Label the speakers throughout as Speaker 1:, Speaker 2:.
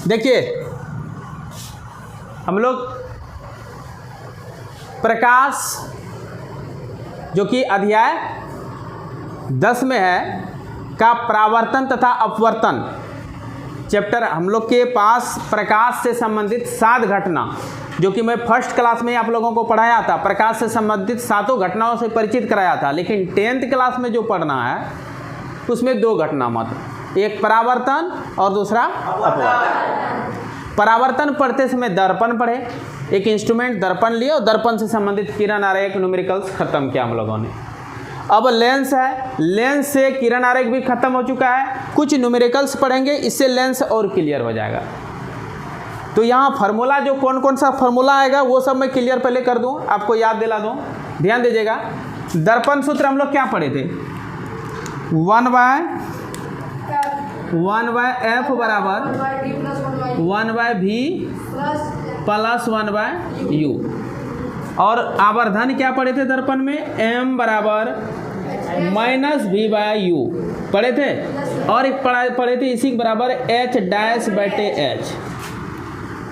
Speaker 1: देखिए हम लोग प्रकाश जो कि अध्याय 10 में है का परावर्तन तथा अपवर्तन चैप्टर, हम लोग के पास प्रकाश से संबंधित 7 घटना, जो कि मैं फर्स्ट क्लास में आप लोगों को पढ़ाया था, प्रकाश से संबंधित 7 घटनाओं से परिचित कराया था। लेकिन 10th क्लास में जो पढ़ना है उसमें 2 घटना मात्र, एक परावर्तन और दूसरा अपवर्तन। परावर्तन पढ़ते समय दर्पण पढ़े, एक इंस्ट्रूमेंट दर्पण लिए और दर्पण से संबंधित किरण आरेख न्यूमेरिकल्स खत्म किया हम लोगों ने। अब लेंस है, लेंस से किरण आरेख भी खत्म हो चुका है, कुछ न्यूमेरिकल्स पढ़ेंगे, इससे लेंस और क्लियर हो जाएगा। तो यहाँ फार्मूला जो कौन कौन सा फार्मूला आएगा वो सब मैं क्लियर पहले कर दूँ, आपको याद दिला दूँ, ध्यान दीजिएगा। दर्पण सूत्र हम लोग क्या पढ़े थे, 1/f बराबर 1/v प्लस 1/u। और आवर्धन क्या पढ़े थे दर्पण में, m बराबर -v/u पढ़े थे। और एक पढ़े थे इसी के बराबर h'/h।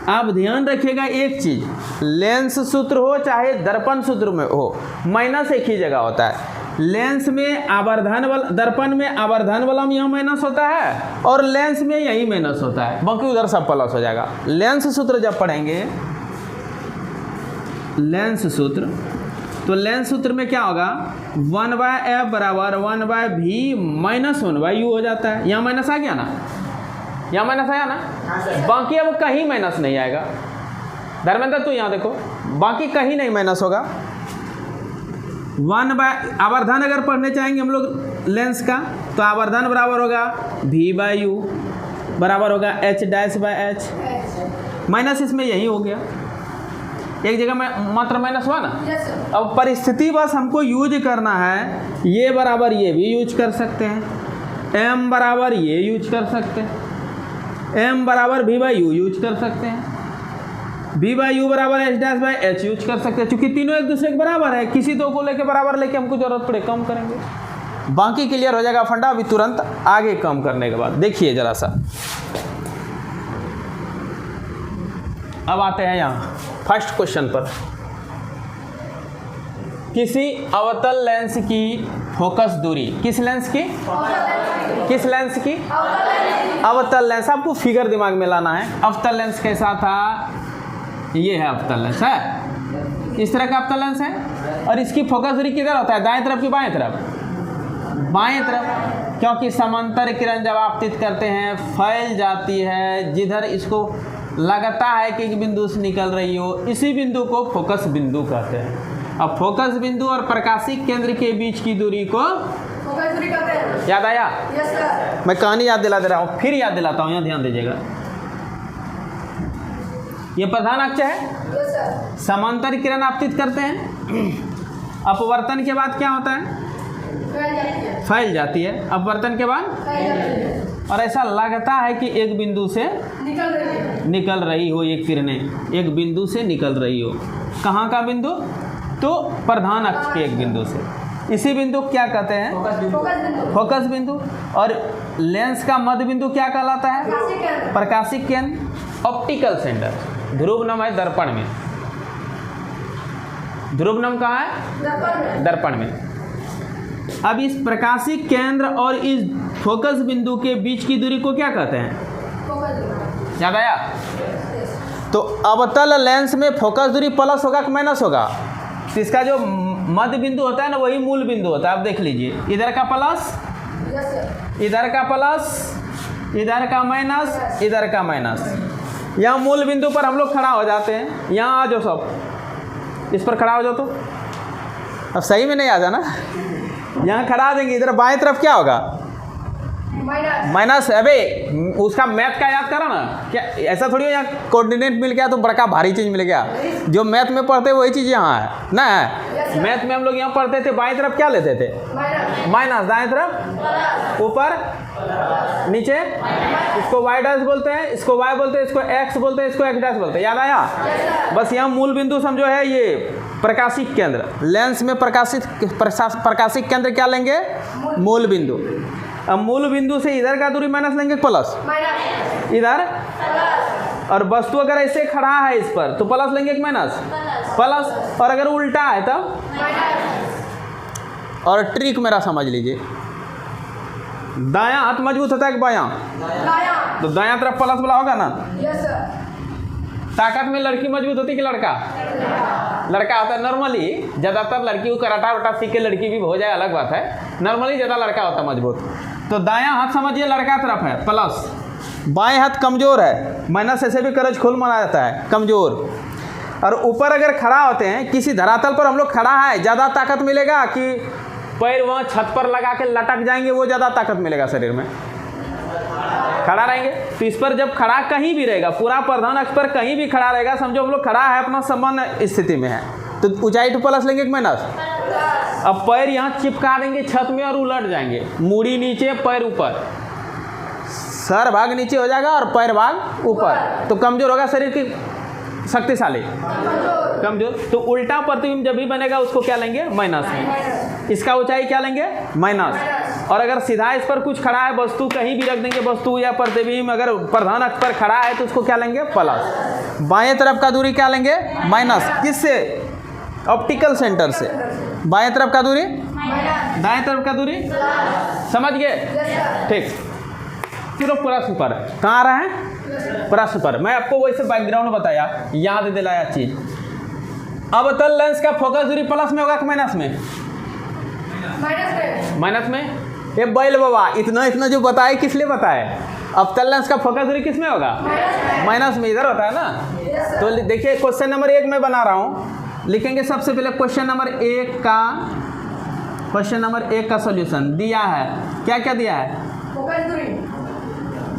Speaker 1: आप ध्यान रखिएगा एक चीज़, लेंस सूत्र हो चाहे दर्पण सूत्र में हो, माइनस एक ही जगह होता है। लेंस में आवर्धन वाला, दर्पण में आवर्धन वाला में यहाँ माइनस होता है और लेंस में यही माइनस होता है, बाकी उधर सब प्लस हो जाएगा। लेंस सूत्र जब पढ़ेंगे, लेंस सूत्र, तो लेंस सूत्र में क्या होगा, 1/f बराबर 1/v माइनस 1/u हो जाता है। यहाँ माइनस आ गया ना, यहाँ माइनस आया ना, बाकी अब कहीं माइनस नहीं आएगा। धर्मेंद्र तो यहाँ देखो, बाकी कहीं नहीं माइनस होगा। आवर्धन अगर पढ़ने चाहेंगे हम लोग लेंस का, तो आवर्धन बराबर होगा v/u बराबर होगा h'/h। माइनस इसमें यही हो गया, एक जगह में मात्र माइनस हुआ ना। अब परिस्थिति बस हमको यूज करना है, ये बराबर ये भी यूज कर सकते हैं, m बराबर ये यूज कर सकते हैं, m बराबर v/u यूज कर सकते हैं, v/u बराबर h'/h यूज कर सकते हैं। चूंकि तीनों एक दूसरे के बराबर है, किसी दो को लेके बराबर लेके हमको जरूरत पड़े कम करेंगे, बाकी क्लियर हो जाएगा फंडा अभी तुरंत आगे कम करने के बाद। देखिए जरा सा, अब आते हैं यहाँ फर्स्ट क्वेश्चन पर। किसी अवतल लेंस की फोकस दूरी, किस लेंस की, किस लेंस की, अवतल लेंस। आपको फिगर दिमाग में लाना है। अवतल लेंस कैसा था, ये है अवतल लेंस है, इस तरह का अवतल लेंस है। और इसकी फोकस दूरी किधर होता है, दाएं तरफ की बाएं तरफ, बाएं तरफ, क्योंकि समांतर किरण जब आपतित करते हैं फैल जाती है, जिधर इसको लगता है कि एक बिंदु से निकल रही हो, इसी बिंदु को फोकस बिंदु कहते हैं। अब फोकस बिंदु और प्रकाशिक केंद्र के बीच की दूरी को फोकस दूरी कहते हैं। याद आया? Yes sir. मैं कहानी याद दिला दे रहा हूँ, फिर याद दिलाता हूँ, यहाँ ध्यान दीजिएगा। ये प्रधान अक्ष है, यस सर। समांतर किरण आपतित करते हैं, अपवर्तन के बाद क्या होता है, फैल जाती है। अपवर्तन के बाद, और ऐसा लगता है कि एक बिंदु से निकल रही हो, एक किरणें एक बिंदु से निकल रही हो। कहाँ का बिंदु, तो प्रधान अक्ष के एक बिंदु से। इसी बिंदु क्या कहते हैं, फोकस बिंदु। और लेंस का मध्य बिंदु क्या कहलाता है, प्रकाशिक केंद्र, ऑप्टिकल सेंटर। ध्रुव नम है दर्पण में, ध्रुव नम कहाँ है, दर्पण में। अब इस प्रकाशिक केंद्र और इस फोकस बिंदु के बीच की दूरी को क्या कहते हैं, याद आया? तो अवतल लेंस में फोकस दूरी प्लस होगा कि माइनस होगा, तो इसका जो मध्य बिंदु होता है ना वही मूल बिंदु होता है। आप देख लीजिए, इधर का प्लस, इधर का प्लस, इधर का माइनस, इधर का माइनस। यहाँ मूल बिंदु पर हम लोग खड़ा हो जाते हैं। यहाँ आ जाओ सब, इस पर खड़ा हो जाओ। तो अब सही में नहीं आ जाना, यहाँ खड़ा देंगे, इधर बाएं तरफ क्या होगा, माइनस। अबे उसका मैथ का याद करो ना, क्या ऐसा थोड़ी यहाँ कोऑर्डिनेट मिल गया तो बड़का भारी चीज़ मिल गया। जो मैथ में पढ़ते वही चीज़ यहाँ है ना। मैथ में हम लोग यहाँ पढ़ते थे, बाएं तरफ क्या लेते थे, माइनस, दाएं तरफ ऊपर नीचे। इसको वाई डैश बोलते हैं, इसको वाई बोलते हैं, इसको एक्स बोलते हैं, इसको एक्स डैश बोलते हैं। याद आया? बस यहाँ मूल बिंदु समझो है ये प्रकाशिक केंद्र। लेंस में प्रकाशिक केंद्र क्या लेंगे, मूल बिंदु। अब मूल बिंदु से इधर का दूरी माइनस लेंगे प्लस, इधर, और वस्तु अगर ऐसे खड़ा है इस पर तो प्लस लेंगे कि माइनस, प्लस, और अगर उल्टा है तब, और ट्रिक मेरा समझ लीजिए, दायां हाथ मजबूत होता है कि बायां, तो दायां तरफ प्लस वाला होगा ना। ताकत में लड़की मजबूत होती है कि लड़का, लड़का होता है नॉर्मली, ज़्यादातर लड़की को कराटा वटा सीख के लड़की भी हो जाए अलग बात है, नॉर्मली ज़्यादा लड़का होता है मजबूत। तो दायां हाथ समझिए लड़का तरफ है प्लस, बाएं हाथ कमज़ोर है, माइनस ऐसे भी करज खोल माना जाता है कमज़ोर। और ऊपर अगर खड़ा होते हैं किसी धरातल पर हम लोग खड़ा है, ज़्यादा ताकत मिलेगा कि पैर वहाँ छत पर लगा के लटक जाएंगे, वो ज़्यादा ताकत मिलेगा शरीर में, खड़ा रहेंगे। तो इस पर जब खड़ा कहीं भी रहेगा, पूरा प्रधान अक्ष पर कहीं भी खड़ा रहेगा, समझो हम लोग खड़ा है अपना सामान्य स्थिति में है, तो ऊंचाई टू प्लस लेंगे कि माइनस। अब पैर यहाँ चिपका देंगे छत में और उलट जाएंगे, मूड़ी नीचे पैर ऊपर, सर भाग नीचे हो जाएगा और पैर भाग ऊपर, तो कमजोर होगा शरीर की, शक्तिशाली कमजोर। तो उल्टा प्रतिबिंब जब भी बनेगा उसको क्या लेंगे, माइनस में, इसका ऊंचाई क्या लेंगे, माइनस। और अगर सीधा इस पर कुछ खड़ा है, वस्तु कहीं भी रख देंगे, वस्तु या प्रतिबिंब अगर प्रधान अक्ष पर खड़ा है तो उसको क्या लेंगे, प्लस। बाएं तरफ का दूरी क्या लेंगे, माइनस, किससे, ऑप्टिकल सेंटर से। बाएं तरफ का दूरी, दाएं तरफ का दूरी, समझ गए, ठीक। सिर्फ प्रश्न पर कहाँ आ रहा है, प्रश्न पर मैं आपको वैसे बैकग्राउंड बताया, याद दिलाया चीज। अवतल लेंस का फोकस दूरी प्लस में होगा कि माइनस में, माइनस में। ये बैल बाबा इतना इतना जो बताए किस लिए बताए, अवतल लेंस का फोकस दूरी किस में होगा, माइनस में, इधर होता है ना। तो देखिए क्वेश्चन नंबर 1 में बना रहा हूँ, लिखेंगे सबसे पहले क्वेश्चन नंबर 1 का सॉल्यूशन दिया है, क्या क्या दिया है,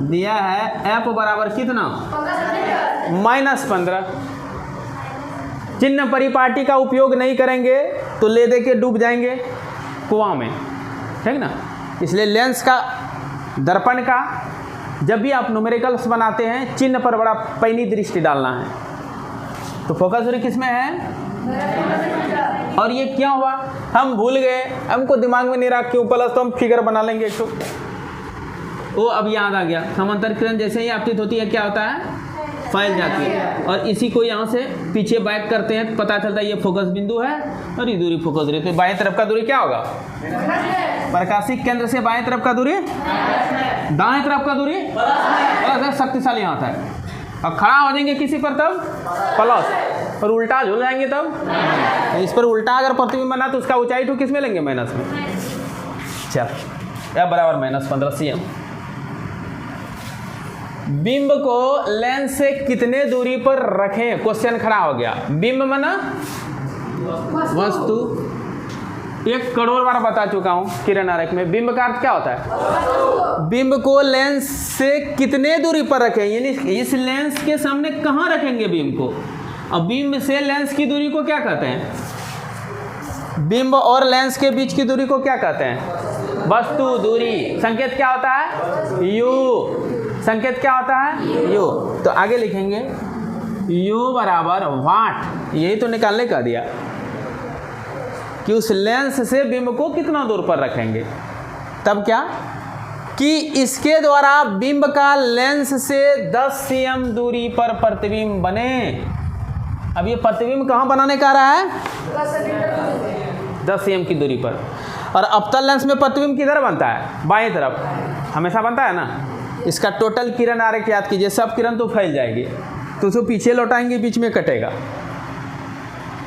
Speaker 1: दिया है एफ बराबर कितना, -15। चिन्ह परिपाटी का उपयोग नहीं करेंगे तो ले दे के डूब जाएंगे कुआं में, ठीक ना। इसलिए लेंस का, दर्पण का जब भी आप न्यूमेरिकल्स बनाते हैं चिन्ह पर बड़ा पैनी दृष्टि डालना है। तो फोकस दूरी किस में है, और ये क्या हुआ, हम भूल गए, हमको दिमाग में नहीं रहा क्यों प्लस, तो हम फिगर बना लेंगे एक तो वो अब याद आ गया। समांतर किरण जैसे ही आपतित होती है क्या होता है, फैल जाती है, और इसी को यहाँ से पीछे बैक करते हैं तो पता चलता है ये फोकस बिंदु है और ये दूरी फोकस दूरी। तो बाएं तरफ का दूरी क्या होगा, प्रकाशिक केंद्र से बाएं तरफ का दूरी, दाएं तरफ का दूरी प्लस, शक्तिशाली हाथ है। अब खड़ा हो जाएंगे किसी पर तब प्लस, और उल्टा झूल जाएंगे तब, इस पर उल्टा अगर प्रतिबिंब बना तो उसका ऊंचाई टू किस में लेंगे, माइनस में। चल, या बराबर -15 cm। बिंब को लेंस से कितने दूरी पर रखें, क्वेश्चन खड़ा हो गया। बिंब माना वस्तु, 1 करोड़ बार बता चुका हूं किरण आरेख में। बिंब का अर्थ क्या होता है, बिंब को लेंस से कितने दूरी पर रखें, यानी इस लेंस के सामने कहां रखेंगे बिंब को। अब बिंब से लेंस की दूरी को क्या कहते हैं, बिंब और लेंस के बीच की दूरी को क्या कहते हैं, वस्तु दूरी। संकेत क्या होता है, यू, संकेत क्या होता है, यू। तो आगे लिखेंगे यू बराबर वाट, यही तो निकालने का दिया कि उस लेंस से बिंब को कितना दूर पर रखेंगे। तब क्या कि इसके द्वारा बिंब का लेंस से 10 cm दूरी पर प्रतिबिंब बने। अब ये प्रतिबिंब कहाँ बनाने का रहा है, 10 cm की दूरी पर। और अवतल लेंस में प्रतिबिंब किधर बनता है, बाएं तरफ, हमेशा बनता है ना। इसका टोटल किरण आरेख याद कीजिए, सब किरण तो फैल जाएगी तो उसको पीछे लौटाएंगे, बीच में कटेगा।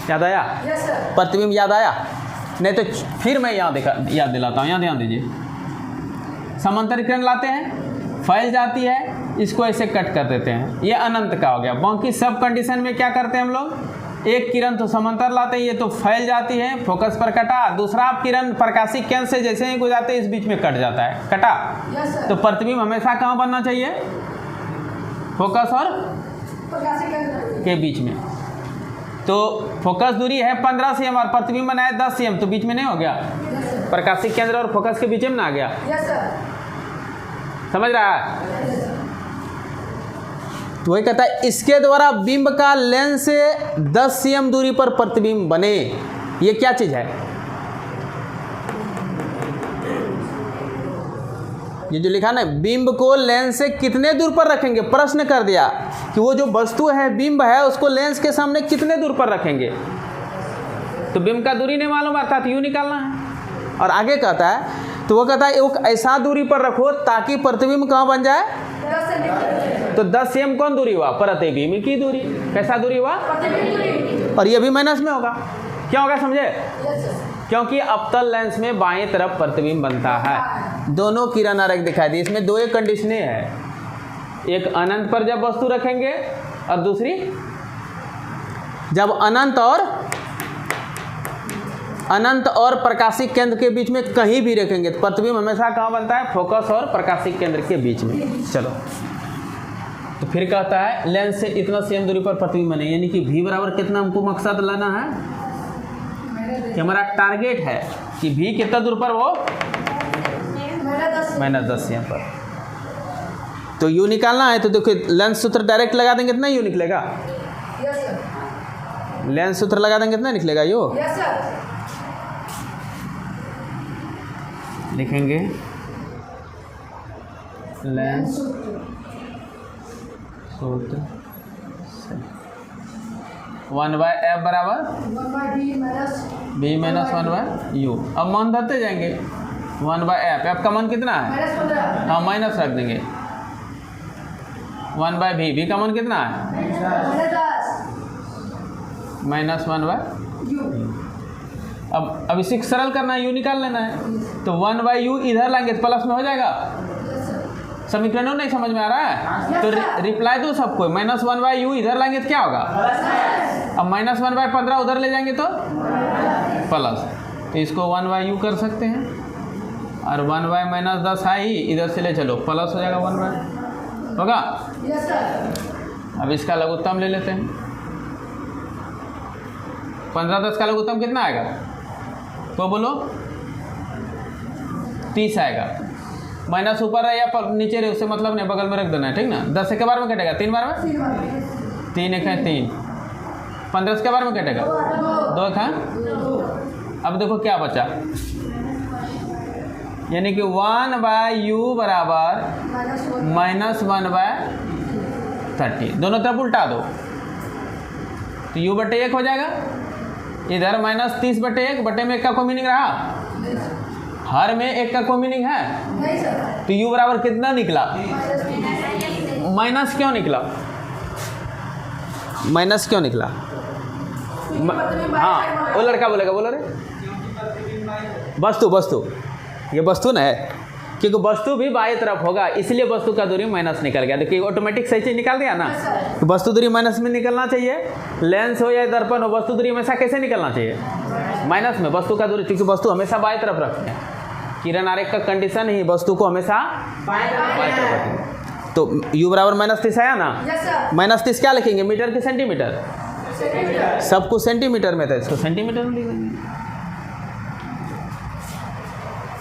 Speaker 1: याद आया, प्रतिबिंब याद आया, नहीं तो फिर मैं याद दिलाता हूँ, यहाँ ध्यान दीजिए। समांतर किरण लाते हैं, फैल जाती है, इसको ऐसे कट कर देते हैं, ये अनंत का हो गया। बाकी सब कंडीशन में क्या करते हैं हम लोग, एक किरण तो समांतर लाते हैं, ये तो फैल जाती है, फोकस पर कटा। दूसरा किरण प्रकाशिक केंद्र से जैसे ही गुजरते हैं इस बीच में कट जाता है, कटा। तो प्रतिबिंब हमेशा कहाँ बनना चाहिए, फोकस और के बीच में। तो फोकस दूरी है 15 cm और प्रतिबिंब बना है 10 cm, तो बीच में नहीं हो गया, प्रकाशिक केंद्र और फोकस के बीच में ना आ गया। समझ रहा है, तो वही कहता है इसके द्वारा बिंब का लेंस से 10 cm दूरी पर प्रतिबिंब बने। ये क्या चीज है, ये जो लिखा ना, बिंब को लेंस से कितने दूर पर रखेंगे, प्रश्न कर दिया कि वो जो वस्तु है बिंब है उसको लेंस के सामने कितने दूर पर रखेंगे। तो बिंब का दूरी नहीं मालूम, अर्थात यूँ निकालना है। और आगे कहता है, तो वो कहता है एक ऐसा दूरी पर रखो ताकि प्रतिबिंब कहाँ बन जाए, तो 10 cm कौन दूरी हुआ, प्रतिबिंब की दूरी। कैसा दूरी हुआ, और ये भी माइनस में होगा। क्या होगा समझे, क्योंकि अवतल लेंस में बाएं तरफ प्रतिबिंब बनता है। दोनों किरण आरेख दिखाई दी, इसमें दो एक कंडीशनें हैं, एक अनंत पर जब वस्तु रखेंगे और दूसरी जब अनंत और प्रकाशिक केंद्र के बीच में कहीं भी रखेंगे तो प्रतिबिंब हमेशा कहाँ बनता है, फोकस और प्रकाशिक केंद्र के बीच में। चलो तो फिर कहता है लेंस से इतना cm दूरी पर प्रतिबिंब बने, यानी कि v बराबर कितना हमको मकसद लाना है कि हमारा टारगेट है कि v कितना दूर पर, वो -10 cm पर। तो u निकालना है, तो देखिए लेंस सूत्र डायरेक्ट लगा देंगे कितना u निकलेगा, लेंस सूत्र लगा देंगे कितना निकलेगा u, लिखेंगे लेंस सूत्र 1/f बराबर b माइनस 1/u। अब मान धरते जाएंगे 1/f, f का मान कितना है, हाँ माइनस रख देंगे, 1/v, v का मान कितना है -1/u। अब इसे सरल करना है, u निकाल लेना है, तो 1/u इधर लाएंगे तो प्लस में हो जाएगा। समीकरणों नहीं समझ में आ रहा है तो रिप्लाई दो सबको, -1/u इधर लाएंगे तो क्या होगा, अब -1/15 उधर ले जाएंगे तो प्लस, तो इसको 1/u कर सकते हैं, और 1/-10 है ही, इधर से ले चलो प्लस हो जाएगा 1/, होगा। अब इसका लघुत्तम ले लेते हैं, 15-10 का लघुत्तम कितना आएगा, तो बोलो 30 आएगा। माइनस ऊपर रहे या नीचे रहे उससे मतलब नहीं, बगल में रख देना है, ठीक ना। 10 के बार में कटेगा 3 बार में, 3 एक है 3, 15 के बार में कटेगा 2 एक है। अब देखो क्या बचा, यानी कि 1/u बराबर -1/30, दोनों तरफ उल्टा दो तो u/1 हो जाएगा, इधर -30/1, बटे में 1 का कोई मीनिंग रहा, हर में 1 का कोई मीनिंग है, तो u बराबर कितना निकला, माइनस क्यों निकला, माइनस क्यों निकला, हाँ वो लड़का बोलेगा, बोलो रे वस्तु ये वस्तु ना है, क्योंकि वस्तु भी बाएं तरफ होगा इसलिए वस्तु का दूरी माइनस निकल गया। देखिए ऑटोमेटिक सही चीज निकाल दिया ना, तो वस्तु दूरी माइनस में निकलना चाहिए, लेंस हो या दर्पण हो, वस्तु दूरी हमेशा कैसे निकलना चाहिए, माइनस में। वस्तु का दूरी, क्योंकि वस्तु हमेशा बाएं तरफ रखते हैं, किरण आरेख का कंडीशन ही वस्तु को हमेशा बाएं तरफ रखेंगे। तो u बराबर -30 आया ना, -30 क्या लिखेंगे, मीटर के सेंटीमीटर, सब कुछ सेंटीमीटर में था, इसको सेंटीमीटर में लिख देंगे।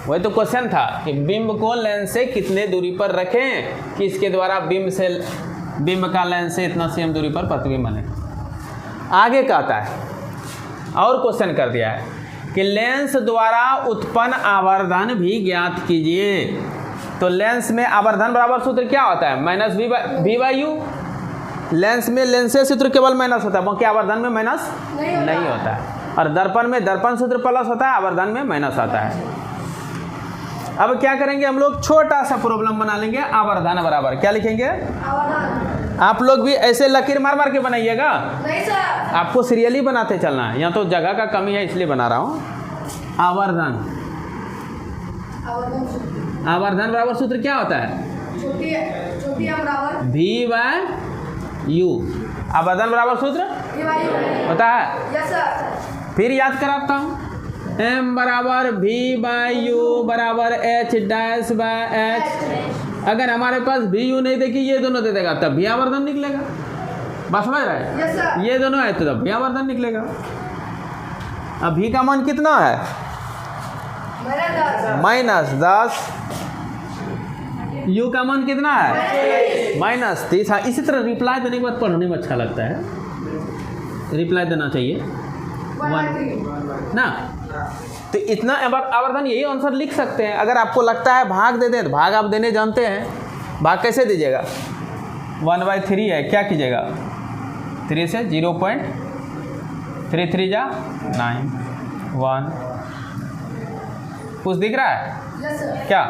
Speaker 1: वही तो क्वेश्चन था कि बिंब को लेंस से कितने दूरी पर रखें कि इसके द्वारा बिंब का लेंस से इतना cm दूरी पर प्रतिबिंब बने। आगे कहता है और क्वेश्चन कर दिया है कि लेंस द्वारा उत्पन्न आवर्धन भी ज्ञात कीजिए। तो लेंस में आवर्धन बराबर सूत्र क्या होता है, -v/u। लेंस में लेंस सूत्र केवल माइनस होता है, बाकी आवर्धन में माइनस नहीं होता है, और दर्पण में दर्पण सूत्र प्लस होता है, आवर्धन में माइनस आता है। अब क्या करेंगे हम लोग, छोटा सा प्रॉब्लम बना लेंगे, आवर्धन बराबर क्या लिखेंगे, आप लोग भी ऐसे लकीर मार मार के बनाइएगा, आपको सीरियली बनाते चलना है, यहाँ तो जगह का कमी है इसलिए बना रहा हूँ। आवर्धन बराबर सूत्र क्या होता है, v/u। आवर्धन बराबर सूत्र होता है, फिर याद कराता हूँ, m बराबर v/u बराबर h'/h। अगर हमारे पास vu नहीं देखी, ये दोनों दे देगा तब भी आवर्धन निकलेगा, बस समझ रहे हैं, ये दोनों है तो तब भी आवर्धन निकलेगा। अब v का मान कितना है, -10, u का मान कितना है -30। हाँ, इसी तरह रिप्लाई देने के बाद पढ़ने में अच्छा लगता है, रिप्लाई देना चाहिए। 1 ना। तो इतना आवर्धन, यही आंसर लिख सकते हैं। अगर आपको लगता है भाग दे दें तो भाग आप देने जानते हैं, भाग कैसे दीजिएगा? 1/3 है, क्या कीजिएगा? 3 से 0.33 जा 9 1 कुछ दिख रहा है?
Speaker 2: Yes sir.
Speaker 1: क्या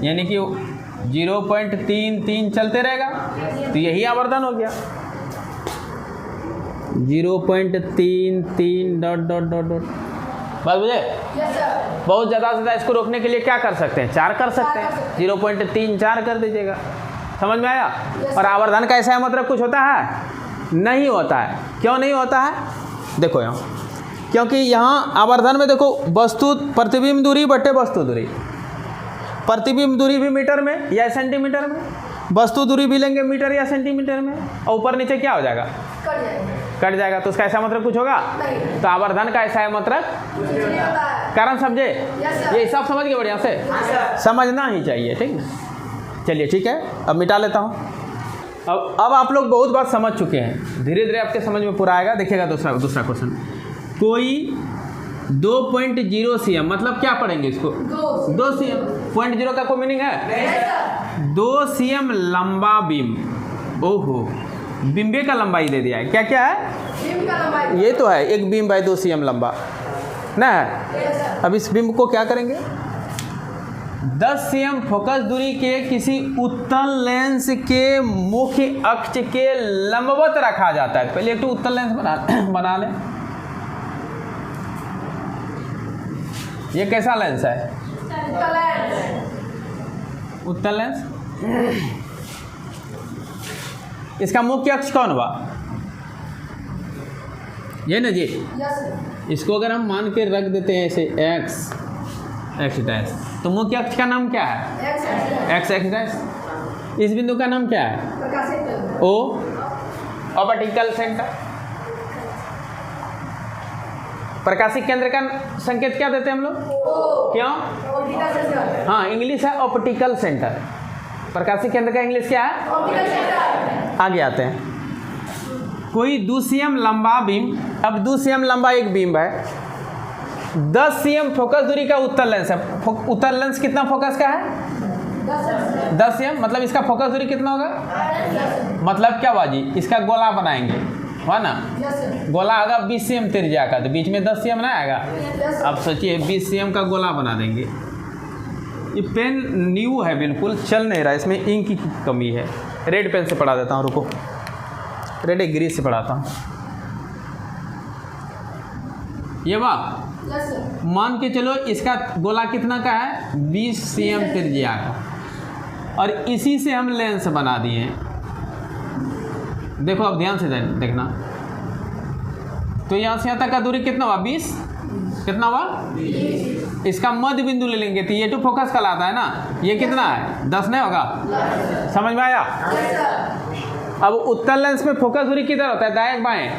Speaker 1: यानी कि 0.33 चलते रहेगा, तो यही आवर्धन हो गया। 0.33 डॉट डॉट डॉट डॉट। बात बुझे?
Speaker 2: Yes sir.
Speaker 1: बहुत ज़्यादा से ज़्यादा इसको रोकने के लिए क्या कर सकते हैं? 4 कर सकते हैं। 0.34 कर दीजिएगा। समझ में आया? और आवर्धन का ऐसा मतलब कुछ होता है? नहीं होता है। क्यों नहीं होता है? देखो यहाँ, क्योंकि यहाँ आवर्धन में देखो वस्तु प्रतिबिंब दूरी बटे वस्तु दूरी, प्रतिबिंब दूरी भी मीटर में या सेंटीमीटर में, वस्तु दूरी भी लेंगे मीटर या सेंटीमीटर में, और ऊपर नीचे क्या हो जाएगा? कट जाएगा। तो उसका ऐसा मतलब कुछ होगा?
Speaker 2: नहीं।
Speaker 1: तो आवर्धन का ऐसा मतलब कारण समझे? ये सब समझ गए बढ़िया से? समझना ही चाहिए, ठीक है। चलिए ठीक है, अब मिटा लेता हूँ। अब आप लोग बहुत बात समझ चुके हैं, धीरे धीरे आपके समझ में पूरा आएगा। देखिएगा दूसरा क्वेश्चन, कोई 2.0 cm मतलब क्या पढ़ेंगे इसको? 2 cm। 0.0 का कोई मीनिंग है? 2 cm लंबा बीम, ओहो बिम्बे का लंबाई दे दिया है। क्या क्या है?
Speaker 2: बीम का लंबाई।
Speaker 1: ये तो है, एक बीम बाई 2 cm लंबा ना है। अब इस बिंब को क्या करेंगे? 10 cm फोकस दूरी के किसी उत्तल लेंस के मुख्य अक्ष के लंबवत रखा जाता है। पहले एक तो उत्तल लेंस बना लें। ये कैसा लेंस है? उत्तल लेंस। इसका मुख्य अक्ष कौन हुआ? ये ना जी। इसको अगर हम मान के रख देते हैं ऐसे x डैश, तो मुख्य अक्ष का नाम क्या है? x dash. इस बिंदु का नाम क्या है? O, optical centre. प्रकाशिक केंद्र का संकेत क्या देते हैं हम लोग? क्यों? हाँ, इंग्लिश है ऑप्टिकल सेंटर। प्रकाशिक केंद्र का इंग्लिश क्या है?
Speaker 2: Optical centre.
Speaker 1: आगे आते हैं। कोई 2 cm लंबा बीम, अब 2 cm लंबा एक बीम है, 10 cm फोकस दूरी का उत्तल लेंस है। उत्तल लेंस कितना फोकस का है? 10 cm। मतलब इसका फोकस दूरी कितना होगा? मतलब क्या बाजी? इसका गोला बनाएंगे, है ना? गोला आएगा 20 cm त्रिज्या का, तो बीच में 10 cm ना आएगा। अब सोचिए 20 cm का गोला बना देंगे। ये पेन न्यू है, बिल्कुल चल नहीं रहा, इसमें इंक की कमी है। रेड पेन से पढ़ा देता हूँ, रुको, रेड ग्रीस से पढ़ाता हूँ। ये वाह, मान के चलो इसका गोला कितना का है? 20 cm त्रिज्या का, और इसी से हम लेंस बना दिए। देखो अब ध्यान से देखना, तो यहाँ से यहाँ तक का दूरी कितना हुआ? 20। कितना हुआ? 20। इसका मध्य बिंदु ले लेंगे तो ये तो फोकस कहलाता है ना। ये कितना है? 10 नहीं होगा? समझ में आया? अब उत्तल लेंस में फोकस दूरी किधर होता है? दाएं बाएं।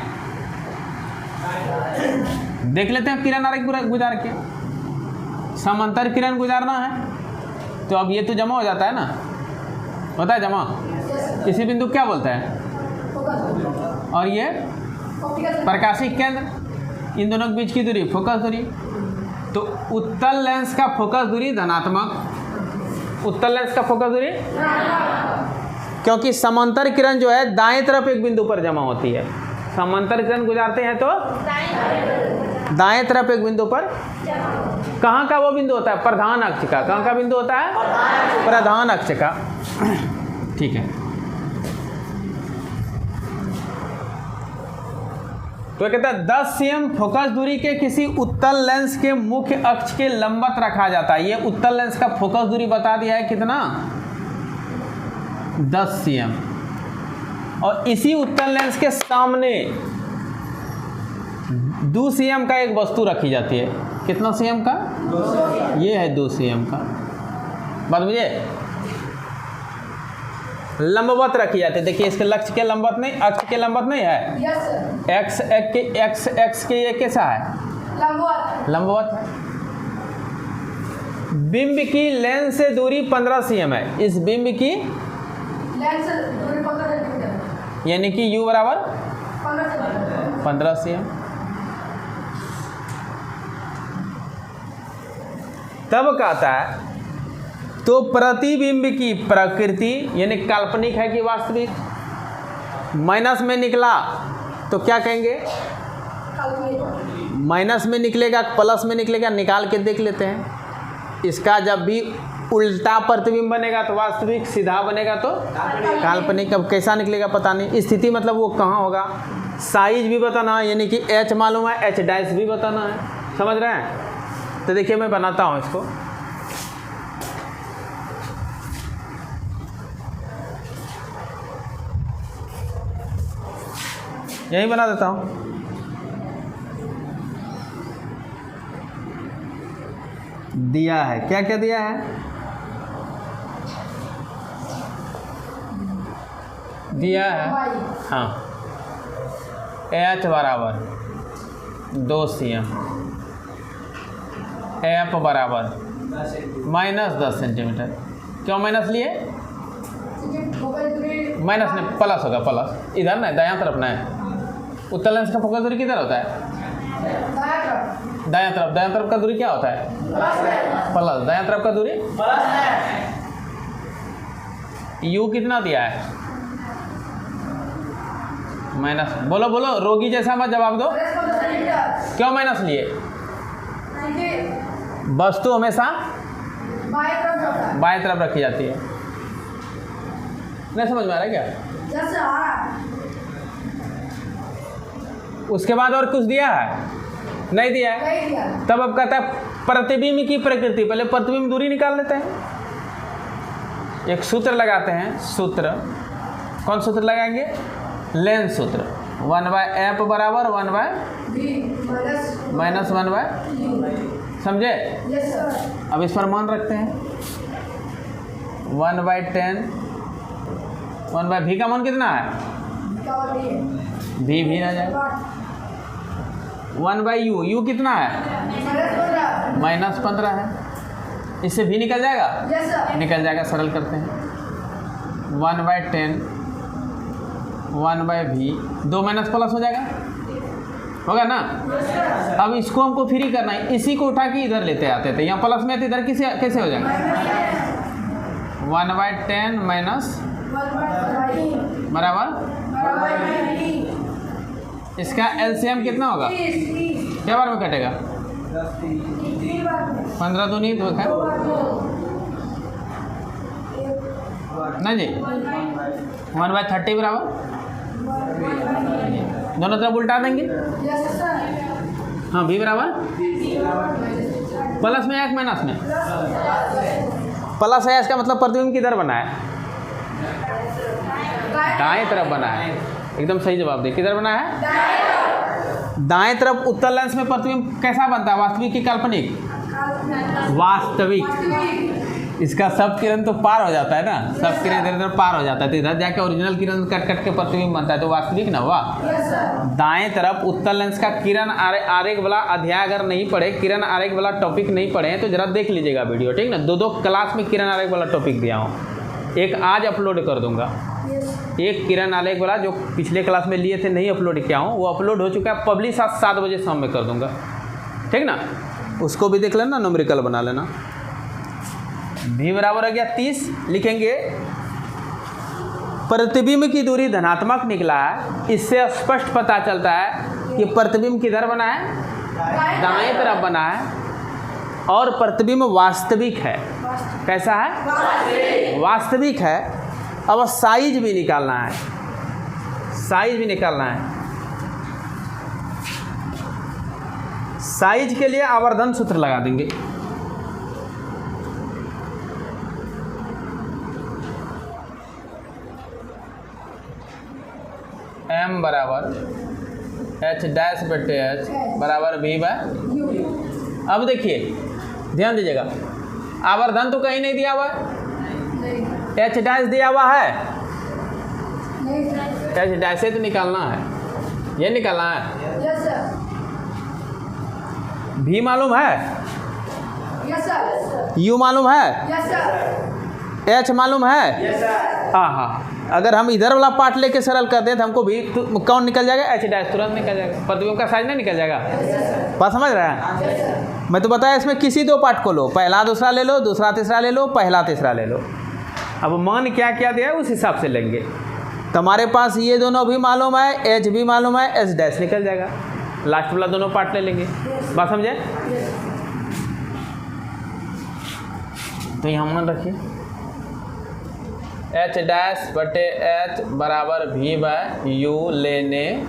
Speaker 1: देख लेते हैं किरण आरेख गुजार के। समांतर किरण गुजारना है, तो अब ये तो जमा हो जाता है ना, होता है जमा। इसी बिंदु क्या बोलता है? और ये प्रकाशिक केंद्र, इन दोनों के बीच की दूरी फोकस दूरी। तो उत्तल लेंस का फोकस दूरी धनात्मक, उत्तल लेंस का फोकस दूरी, क्योंकि समांतर किरण जो है दाएं तरफ एक बिंदु पर जमा होती है। समांतर किरण गुजारते हैं तो दाएं तरफ एक बिंदु पर। कहाँ का वो बिंदु होता है? प्रधान अक्ष का। कहाँ का बिंदु होता है? प्रधान अक्ष का। ठीक है, तो कहता है 10 cm फोकस दूरी के किसी उत्तल लेंस के मुख्य अक्ष के लंबवत रखा जाता है। ये उत्तल लेंस का फोकस दूरी बता दिया है कितना? 10 cm। और इसी उत्तल लेंस के सामने 2 cm का एक वस्तु रखी जाती है। कितना cm का? ये है 2 cm का। बात बुझे? लंबवत रखी जाती है। देखिए इसके लक्ष्य के लंबवत नहीं, अक्ष के लंबवत नहीं है। एक्स के ये कैसा है? लंबवत। बिंब की लेंस से दूरी 15 cm है। इस बिंब की लेंस से दूरी 15 cm, यानी कि u बराबर 15 cm। तब कहता है तो प्रतिबिंब की प्रकृति यानी काल्पनिक है कि वास्तविक, माइनस में निकला तो क्या कहेंगे, माइनस में निकलेगा प्लस में निकलेगा, निकाल के देख लेते हैं। इसका जब भी उल्टा प्रतिबिंब बनेगा तो वास्तविक, सीधा बनेगा तो काल्पनिक। अब कैसा निकलेगा पता नहीं, स्थिति मतलब वो कहाँ होगा, साइज भी बताना है, यानी कि एच मालूम है, एच डैश भी बताना है, समझ रहे हैं। तो देखिए मैं बनाता हूँ इसको, यही बना देता हूँ। दिया है, क्या क्या दिया है, दिया है हाँ, एच बराबर 2 cm, एफ बराबर -10 सेंटीमीटर। क्यों माइनस लिए, माइनस नहीं प्लस होगा, प्लस इधर ना दायां तरफ ना है। उत्तल लेंस का फोकस दूरी किधर होता है, दायां तरफ। दायां तरफ का दूरी क्या होता है, प्लस। दायां तरफ का दूरी यू कितना दिया है, माइनस। बोलो बोलो, रोगी जैसा मत जवाब दो। क्यों माइनस लिए, वस्तु हमेशा बाएं तरफ रखी जाती है। नहीं समझ में आ रहा है क्या, उसके बाद और कुछ दिया है, नहीं दिया है। तब अब कहता है प्रतिबिंब की प्रकृति, पहले प्रतिबिंब दूरी निकाल लेते हैं। एक सूत्र लगाते हैं, सूत्र कौन सूत्र लगाएंगे, लेंस सूत्र। 1/f बराबर 1/-1/, समझे। अब इस पर मान रखते हैं 1/10, 1/v का मान कितना है, भी आ जाएगा। 1/u, u कितना है, -15 है। इससे भी निकल जाएगा, निकल जाएगा, सरल करते हैं। 1/10 1/v, 2 माइनस प्लस हो जाएगा, होगा ना। अब इसको हमको फ्री करना है, इसी को उठा के इधर लेते आते थे, यहाँ प्लस में आते, इधर कैसे हो जाएगा, 1/10 माइनस बराबर, इसका एलसीएम कितना होगा, क्या बार में कटेगा, 15 दूनी तो है ना जी। 1/30 बराबर, दोनों तरफ उल्टा देंगे। हाँ, भी बराबर प्लस में या माइनस में, प्लस है, इसका मतलब प्रतिबिंब किधर बना है, दाएं तरफ बना है। एकदम सही जवाब दे, किधर बना है, दाएं तरफ। उत्तल लेंस में प्रतिबिंब कैसा बनता है, वास्तविक की काल्पनिक, वास्तविक। इसका सब किरण तो पार हो जाता है ना, सब किरण इधर इधर पार हो जाता है, तो इधर जाके ओरिजिनल किरण कट कट के प्रतिबिंब बनता है, तो वास्तविक ना हुआ। दाएं तरफ उत्तल लेंस का किरण आरेख वाला अध्याय अगर नहीं पढ़े, किरण आरेख वाला टॉपिक नहीं पढ़े तो जरा देख लीजिएगा वीडियो, ठीक ना। 2 क्लास में किरण आरेख वाला टॉपिक दिया हूँ, एक आज अपलोड कर दूंगा, एक किरण आलेख वाला जो पिछले क्लास में लिए थे नहीं अपलोड किया हूँ, वो अपलोड हो चुका है, पब्लिश आज 7 बजे शाम में कर दूंगा, ठीक ना। उसको भी देख लेना, न्यूमेरिकल बना लेना। भी बराबर हो गया 30, लिखेंगे प्रतिबिंब की दूरी धनात्मक निकला है, इससे स्पष्ट पता चलता है कि प्रतिबिंब किधर बना है, दाएं तरफ बना है, और प्रतिबिंब वास्तविक है। कैसा है, वास्तविक है। अब साइज भी निकालना है, साइज भी निकालना है। साइज के लिए आवर्धन सूत्र लगा देंगे, m बराबर h डैश बटे h बराबर v/। अब देखिए ध्यान दीजिएगा, आवर्धन तो कहीं नहीं दिया हुआ है, h डैश दिया हुआ है, h डैश से तो निकालना है, ये निकालना है। v मालूम है, u मालूम है, h मालूम है, हाँ हाँ। अगर हम इधर वाला पार्ट लेके सरल कर दें तो हमको भी कौन निकल जाएगा, एच डैश तुरंत निकल जाएगा, प्रतिबिंब का साइज नहीं निकल जाएगा। बात समझ रहा है? मैं तो बताया इसमें किसी दो पार्ट को लो, पहला दूसरा ले लो, दूसरा तीसरा ले लो, पहला तीसरा ले लो। अब मान क्या क्या दिया है उस हिसाब से लेंगे। तो हमारे पास ये दोनों भी मालूम है, एच भी मालूम है, एच डैश निकल जाएगा, लास्ट वाला दोनों पार्ट ले लेंगे। बात समझे? तो यहाँ मान रखिए एच डैश बटे एच बराबर भी बाय यू लेने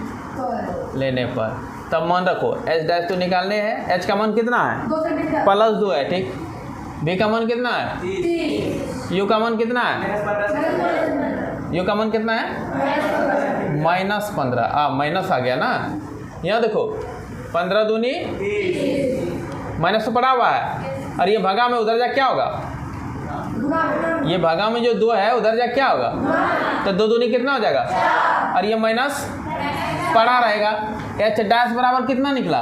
Speaker 1: पर। तब मान रखो एच डैश तो निकालने हैं, एच का मान कितना है,
Speaker 2: 2 सेंटीमीटर
Speaker 1: +2 है, ठीक। बी का मान कितना है,
Speaker 2: 3
Speaker 1: यू का मान कितना है, यू का मान कितना है, -15। माइनस आ गया ना, यहाँ देखो 15 दूनी माइनस तो पड़ा हुआ है, और ये भागा में उधर जा क्या होगा, ये भागा में जो 2 है उधर जा क्या होगा, तो 2 दूनी कितना हो जाएगा, और ये माइनस पड़ा रहेगा। एच डैश बराबर कितना निकला,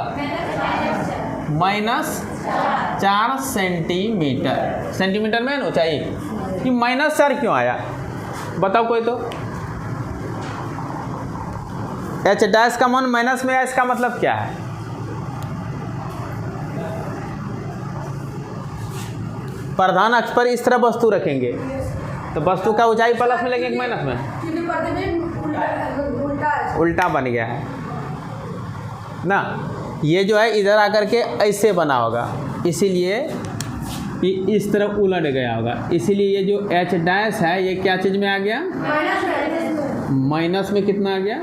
Speaker 1: -4 सेंटीमीटर। सेंटीमीटर में ना ऊंचाई, ये -4 क्यों आया बताओ कोई तो। एच डैश का मान माइनस में है, इसका मतलब क्या है, प्रधान अक्ष पर इस तरह वस्तु रखेंगे तो वस्तु का ऊंचाई प्लस में लगेगा माइनस में,
Speaker 2: क्योंकि प्रतिबिंब उल्टा
Speaker 1: उल्टा बन गया है ना। ये जो है इधर आकर के ऐसे बना होगा, इसीलिए ये इस तरह उलट गया होगा, इसीलिए ये जो एच डैश है ये क्या चीज़ में आ गया, माइनस में कितना आ गया,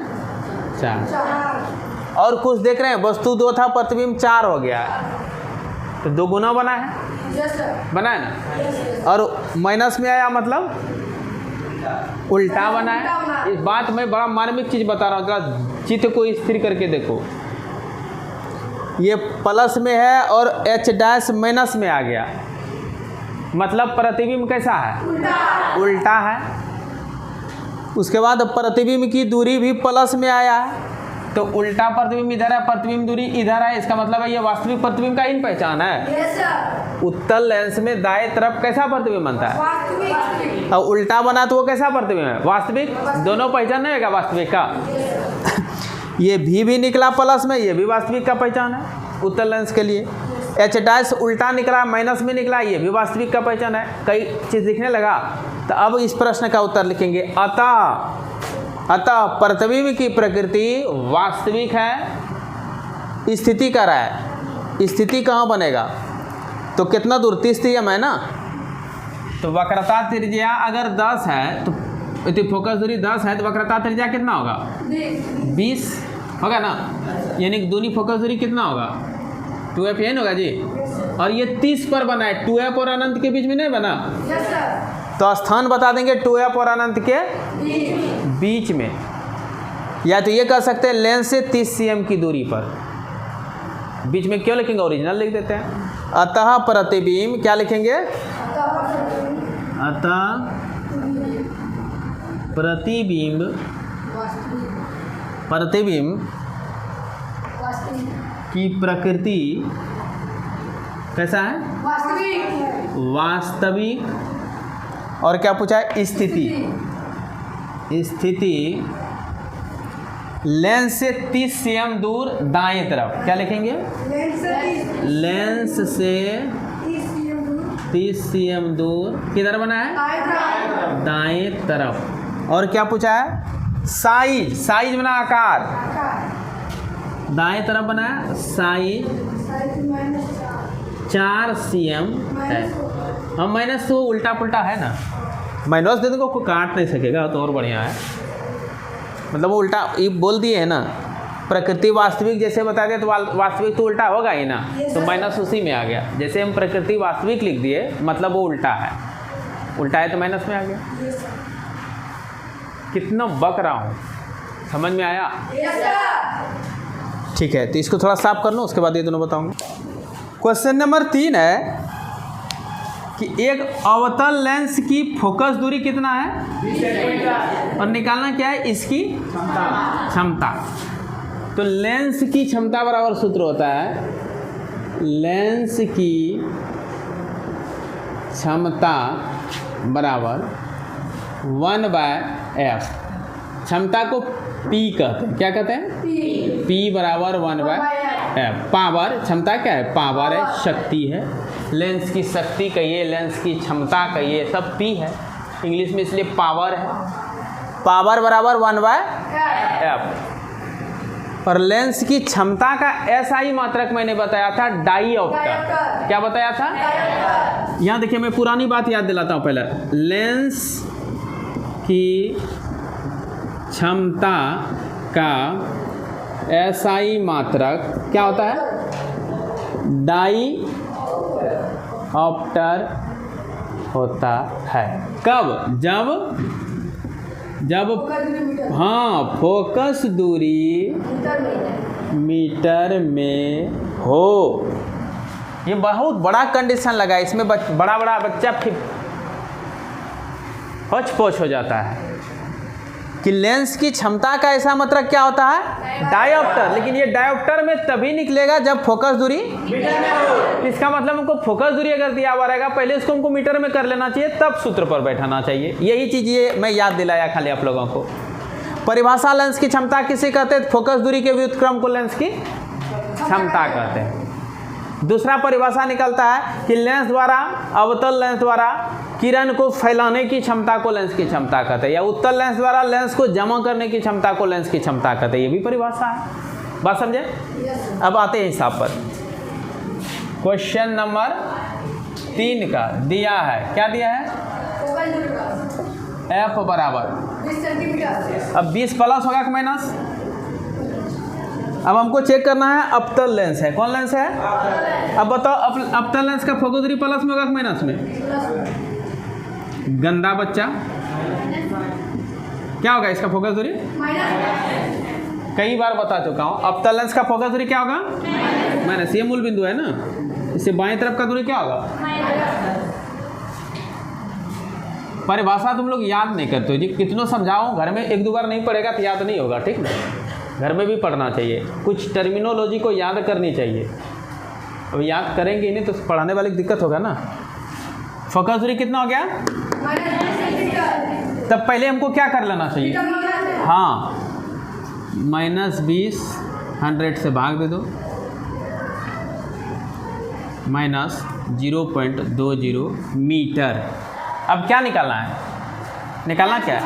Speaker 1: 4। और कुछ देख रहे हैं, वस्तु 2 था, प्रतिबिंब 4 हो गया, तो 2 गुना बना है, बना है ना। और माइनस में आया मतलब उल्टा बना है। इस बात में बड़ा मार्मिक चीज़ बता रहा हूँ, जरा चित्त को स्थिर करके देखो। ये प्लस में है और एच डैश माइनस में आ गया, मतलब प्रतिबिंब कैसा है, उल्टा है। उसके बाद प्रतिबिंब की दूरी भी प्लस में आया है, तो उल्टा प्रतिबिंब इधर है, प्रतिबिंब दूरी इधर है, इसका मतलब है ये वास्तविक प्रतिबिंब का इन पहचान है। उत्तल लेंस में दाएं तरफ कैसा प्रतिबिंब बनता है, और उल्टा बना तो वो कैसा प्रतिबिंब है, वास्तविक। दोनों पहचान नहीं होगा वास्तविक का। ये भी निकला प्लस में, ये भी वास्तविक का पहचान है उत्तल लेंस के लिए। एच डैश उल्टा निकला, माइनस में निकला, ये भी वास्तविक का पहचान है। कई चीज़ दिखने लगा, तो अब इस प्रश्न का उत्तर लिखेंगे। अतः प्रतिबिंब की प्रकृति वास्तविक है, स्थिति कर रहा है। स्थिति कहाँ बनेगा, तो कितना दूर, 30 cm है ना, तो वक्रता त्रिज्या अगर 10 है तो फोकस दूरी 10 है, तो वक्रता त्रिज्या कितना होगा, 20 होगा ना, यानी कि दूनी फोकस दूरी कितना होगा, 2f n होगा जी। और ये 30 पर बना है, 2f और अनंत के बीच में नहीं बना, तो स्थान बता देंगे 2f और अनंत के बीच में। या तो ये कह सकते हैं लेंस से 30 cm की दूरी पर, बीच में क्यों लिखेंगे, ओरिजिनल लिख देते हैं। अतः प्रतिबिंब क्या लिखेंगे, अतः प्रतिबिंब की प्रकृति कैसा है, वास्तविक। और क्या पूछा है, स्थिति लेंस से 30 cm दूर दाएं तरफ, क्या लिखेंगे, लेंस से 30 cm दूर किधर बना है, दाएं तरफ। और क्या पूछा है, साइज बना आकार, दाएं तरफ बना है, साइज 4 cm है। हम माइनस तो उल्टा पुल्टा है ना, माइनस दे देंगे, कोई काट नहीं सकेगा, तो और बढ़िया है। मतलब वो उल्टा ये बोल दिए है ना, प्रकृति वास्तविक जैसे बता दिया, तो वास्तविक तो उल्टा होगा ही ना, तो माइनस उसी में आ गया। जैसे हम प्रकृति वास्तविक लिख दिए, मतलब वो उल्टा है, उल्टा है तो माइनस में आ गया। कितना बक रहा हूँ, समझ में आया, ठीक है। तो इसको थोड़ा साफ कर लो, उसके बाद ये दोनों बताऊंगा। क्वेश्चन नंबर 3 है कि एक अवतल लेंस की फोकस दूरी कितना है, और निकालना क्या है, इसकी क्षमता। तो लेंस की क्षमता बराबर सूत्र होता है, लेंस की क्षमता बराबर 1/2 एफ। क्षमता को पी कहते हैं, क्या कहते हैं? पी बराबर 1/f। पावर, क्षमता क्या है? पावर है, शक्ति है। लेंस की शक्ति कहिए, लेंस की क्षमता कहिए, सब पी है इंग्लिश में, इसलिए पावर है। पावर बराबर 1/f। और लेंस की क्षमता का ऐसा ही मात्रक मैंने बताया था, डाईऑप्टर। क्या बताया था? यहाँ देखिए, मैं पुरानी बात याद दिलाता हूँ पहले। लेंस की क्षमता का एसआई मात्रक क्या होता है? डाईऑप्टर होता है। कब? जब हाँ, फोकस दूरी मीटर में हो। ये बहुत बड़ा कंडीशन लगा, इसमें बड़ा बच्चा फिर होच पोच हो जाता है कि लेंस की क्षमता का ऐसा मतलब क्या होता है? डायोप्टर। लेकिन ये डायोप्टर में तभी निकलेगा जब फोकस दूरी मीटर में हो। इसका मतलब हमको फोकस दूरी अगर दिया हुआ रहेगा, पहले इसको हमको मीटर में कर लेना चाहिए, तब सूत्र पर बैठाना चाहिए। यही चीज़ ये मैं याद दिलाया खाली आप लोगों को। परिभाषा लेंस की क्षमता किसे कहते हैं? फोकस दूरी के व्युत्क्रम को लेंस की क्षमता कहते हैं। दूसरा परिभाषा निकलता है कि लेंस द्वारा, अवतल लेंस द्वारा किरण को फैलाने की क्षमता को लेंस की क्षमता कहते हैं, या उत्तल लेंस द्वारा लेंस को जमा करने की क्षमता को लेंस की क्षमता कहते हैं। ये भी परिभाषा है। बात समझे? अब आते हैं हिसाब पर। क्वेश्चन नंबर 3 का दिया है, क्या दिया है? एफ बराबर
Speaker 2: 20 सेंटीमीटर।
Speaker 1: अब 20 प्लस होगा कि माइनस? अब हमको चेक करना है अवतल लेंस है। कौन लेंस है? अब बताओ, अवतल लेंस का फोकस दूरी प्लस में होगा कि माइनस में? गंदा बच्चा, क्या होगा इसका फोकस दूरी? कई बार बता चुका हूँ, अवतल लेंस का फोकस दूरी क्या होगा? माइनस। ये मूल बिंदु है ना, इससे बाएं तरफ का दूरी क्या होगा? परिभाषा तुम लोग याद नहीं करते हो जी, कितनों समझाओ, घर में 1-2 बार नहीं पढ़ेगा तो याद नहीं होगा, ठीक ना? घर में भी पढ़ना चाहिए, कुछ टर्मिनोलॉजी को याद करनी चाहिए। अब याद करेंगे ही नहीं तो पढ़ाने वाले की दिक्कत होगा ना। फोकस दूरी कितना हो गया? तब पहले हमको क्या कर लेना चाहिए? हाँ, -20 100 से भाग दे दो, -0.20 मीटर। अब क्या निकालना है? निकालना क्या है?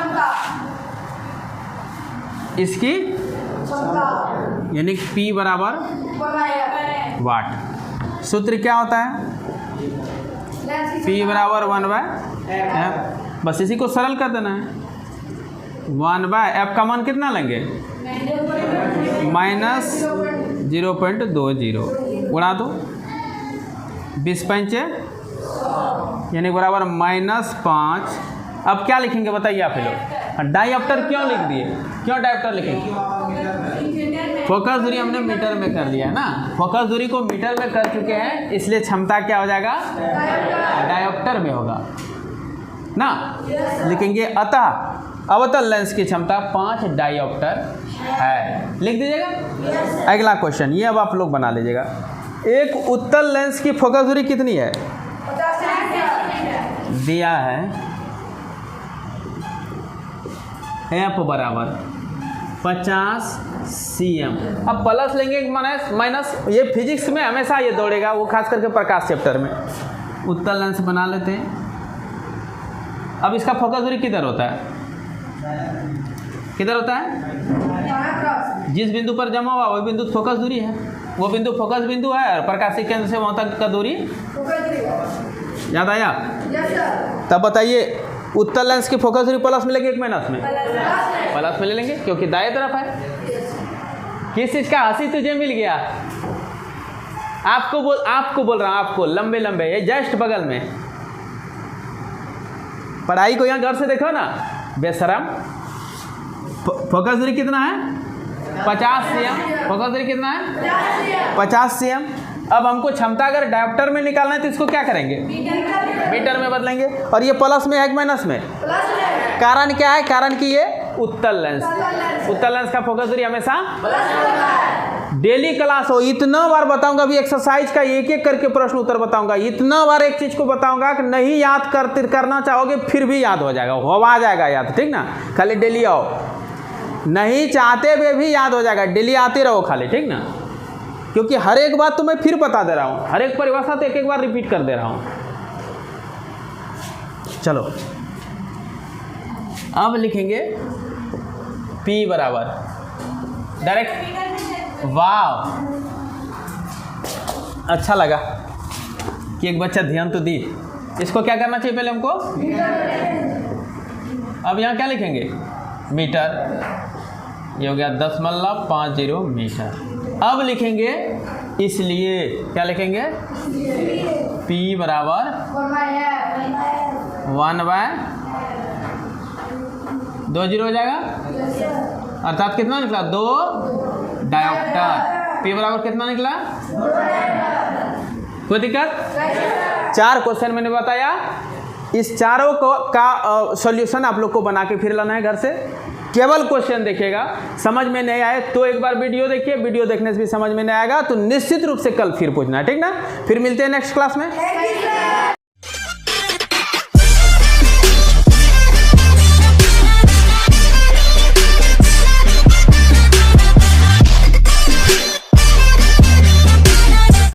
Speaker 1: इसकी यानी P बराबर वाट। सूत्र क्या होता है? P बराबर 1/f। बस इसी को सरल कर देना है। 1/f का मान कितना लेंगे? -0.20 उड़ा दो, 20 पंचे यानी बराबर -5। अब क्या लिखेंगे बताइए आप लोग? डायोप्टर क्यों लिख दिए? क्यों डायोप्टर लिखेंगे? फोकस दूरी हमने मीटर में कर लिया है ना, फोकस दूरी को मीटर में कर चुके हैं, इसलिए क्षमता क्या हो जाएगा? डायोप्टर में होगा ना। लिखेंगे अतः अवतल लेंस की क्षमता 5 डायोप्टर है। लिख दीजिएगा। अगला क्वेश्चन ये अब आप लोग बना लीजिएगा। एक उत्तल लेंस की फोकस दूरी कितनी है? दिया है एफ बराबर 50 cm। अब प्लस लेंगे माइनस, ये फिजिक्स में हमेशा ये दौड़ेगा, वो खास करके प्रकाश चैप्टर में। उत्तल लेंस बना लेते हैं। अब इसका फोकस दूरी किधर होता है? किधर होता है? जिस बिंदु पर जमा हुआ वही बिंदु फोकस दूरी है। वो बिंदु फोकस बिंदु है और प्रकाशीय केंद्र से वहाँ तक का दूरी याद आया? तब बताइए, उत्तल लेंस की फोकस दूरी प्लस में लेंगे कि माइनस में? प्लस में ले लेंगे क्योंकि दाएं तरफ है। किस चीज़ का हंसी तुझे मिल गया? आपको बोल रहा हूँ, आपको लंबे ये जस्ट बगल में। पढ़ाई को यहाँ घर से देखो ना बेशरम। फोकस दूरी कितना है? 50 cm। फोकस दूरी कितना है? 50 cm। अब हमको क्षमता अगर डायोप्टर में निकालना है तो इसको क्या करेंगे? मीटर में बदलेंगे। और ये प्लस में है कि माइनस में? कारण क्या है? कारण कि ये उत्तल लेंस का फोकस दूरी हमेशा डेली क्लास हो, इतना बार बताऊंगा, अभी एक्सरसाइज का एक एक करके प्रश्न उत्तर बताऊंगा, इतना बार एक चीज को बताऊंगा कि नहीं याद करना चाहोगे फिर भी याद हो जाएगा, आ जाएगा याद, ठीक ना। खाली डेली आओ, नहीं चाहते हुए भी याद हो जाएगा, डेली आते रहो खाली, ठीक ना। क्योंकि हर एक बात तो मैं फिर बता दे रहा हूँ, हर एक परिभाषा तो एक एक बार रिपीट कर दे रहा हूँ। चलो अब लिखेंगे P बराबर डायरेक्ट, वाह अच्छा लगा कि एक बच्चा ध्यान तो दी। इसको क्या करना चाहिए पहले हमको, अब यहाँ क्या लिखेंगे, मीटर, ये हो गया 0.50 मीटर। अब लिखेंगे इसलिए, क्या लिखेंगे, P बराबर 1/2 हो जाएगा, अर्थात कितना निकला, 2 डायोप्टर। P बराबर कितना निकला, कोई दिक्कत। 4 क्वेश्चन मैंने बताया, इस चारों का सॉल्यूशन आप लोग को बना के फिर लाना है घर से। केवल क्वेश्चन देखिएगा, समझ में नहीं आए तो एक बार वीडियो देखिए, वीडियो देखने से भी समझ में नहीं आएगा तो निश्चित रूप से कल फिर पूछना है, ठीक ना। फिर मिलते हैं नेक्स्ट क्लास में।